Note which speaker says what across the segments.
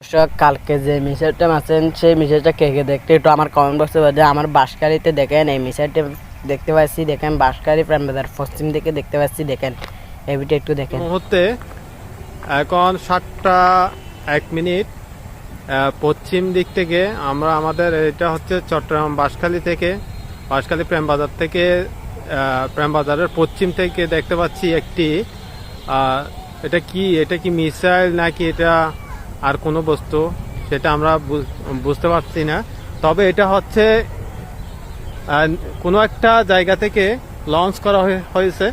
Speaker 1: দর্শক, কালকে যে মিসাইলটা আছেন সেই মিসাইলটা কে কে দেখতে একটু আমার কমেন্ট বক্সে বলে। আমার বাঁশখালীতে দেখেন এই মিসাইলটা দেখতে পাচ্ছি, দেখেন বাঁশখালী প্রাণবাজার পশ্চিম দিকে দেখতে পাচ্ছি, দেখেন এই ভিডিও একটু দেখেন।
Speaker 2: মুহূর্তে এখন 7টা 1 মিনিট পশ্চিম দিক থেকে আমরা আমাদের এটা হচ্ছে চট্টগ্রাম বাঁশখালী থেকে, বাঁশখালী প্রেমবাজার থেকে, প্রেমবাজারের পশ্চিম থেকে দেখতে পাচ্ছি একটি এটা কি মিসাইল নাকি এটা আর কোনো বস্তু সেটা আমরা বুঝতে পারছি না। তবে এটা হচ্ছে কোনো একটা জায়গা থেকে লঞ্চ করা হয়েছে।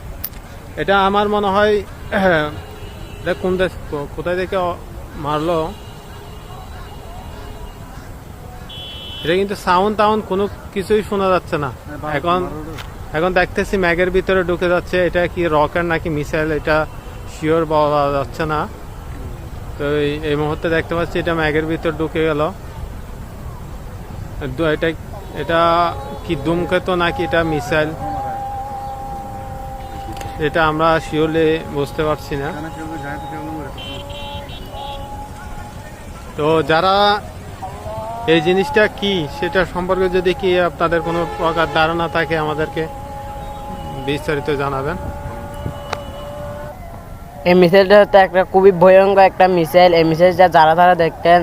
Speaker 2: এটা আমার মনে হয় কোন দেশ কোথায় থেকে মারলো, এটা কিন্তু সাউন্ড কোনো কিছুই শোনা যাচ্ছে না। এখন দেখতেছি ম্যাগের ভিতরে ঢুকে যাচ্ছে। এটা কি রকেট নাকি মিসাইল এটা শিওর বলা যাচ্ছে না। তো এই মুহূর্তে দেখতে পাচ্ছি এটা ম্যাগের ভিতর ঢুকে গেল। এটা কি ধূমকেতু নাকি এটা মিসাইল এটা আমরা শিওরলি বুঝতে পারছি না। তো যারা এই জিনিসটা কি সেটা সম্পর্কে যদি কি আপনাদের কোনো প্রকার ধারণা থাকে আমাদেরকে বিস্তারিত জানাবেন।
Speaker 1: এই মিসাইলটা হচ্ছে একটা খুবই ভয়ঙ্কর একটা মিসাইল। এই মিসাইলটা যারা দেখতেন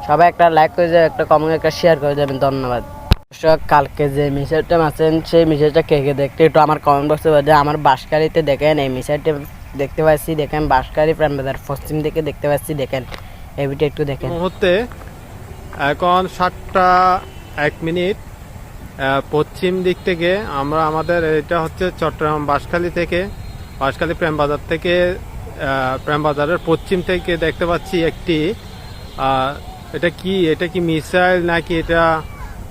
Speaker 1: সবাই একটা লাইক করে দেবেন, একটা কমেন্ট, একটা শেয়ার করে দেবেন। ধন্যবাদ। দর্শক, কালকে যে মিসাইলটা আছেন সেই মিসাইলটা কে কে দেখতে একটু আমার কমেন্ট বক্সে বলে। আমার বাঁশখালীতে দেখেন এই মিসাইলটা দেখতে পাচ্ছি, দেখেন বাঁশখালী প্রাণবাজার পশ্চিম দিকে দেখতে পাচ্ছি, দেখেন এই ভিডিও একটু দেখেন।
Speaker 2: মুহূর্তে এখন 7টা 1 মিনিট পশ্চিম দিক থেকে আমরা আমাদের এটা হচ্ছে চট্টগ্রাম বাঁশখালী থেকে, বাঁশখালী প্রেমবাজার থেকে, প্রেমবাজারের পশ্চিম থেকে দেখতে পাচ্ছি একটি এটা কি মিসাইল নাকি এটা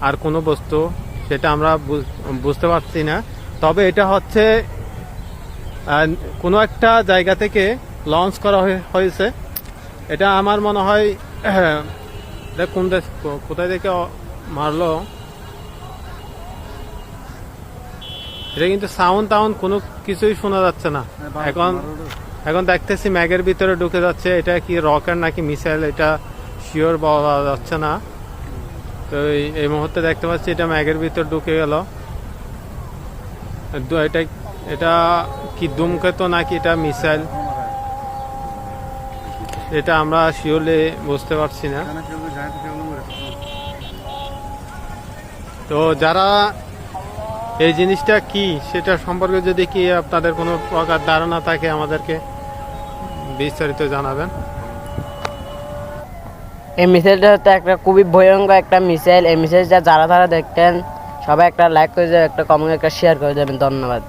Speaker 2: আর কোনো বস্তু সেটা আমরা বুঝতে পারছি না। তবে এটা হচ্ছে কোনো একটা জায়গা থেকে লঞ্চ করা হয়েছে। এটা আমার মনে হয় কোন দেশ কোথায় থেকে মারলো, এটা কিন্তু সাউন্ড কোনো কিছুই শোনা যাচ্ছে না। এখন দেখতেছি ম্যাগের ভিতরে ঢুকে যাচ্ছে। এটা কি রকেট নাকি মিসাইল এটা শিওর বলা যাচ্ছে না। তো এই মুহূর্তে দেখতে পাচ্ছি এটা ম্যাগের ভিতর ঢুকে গেল। এটা কি ধূমকেতু নাকি এটা মিসাইল এটা আমরা শিওরলি বুঝতে পারছি না। তো যারা এই জিনিসটা কি সেটা সম্পর্কে যদি কি আপনাদের কোনো প্রকার ধারণা থাকে আমাদেরকে বিস্তারিত জানাবেন।
Speaker 1: এই মিসাইলটা হচ্ছে একটা খুবই ভয়ঙ্কর একটা মিসাইল। এই মিসাইলটা যারা দেখতেন সবাই একটা লাইক করে দেবেন, একটা কমেন্ট, একটা শেয়ার করে দেবেন। ধন্যবাদ।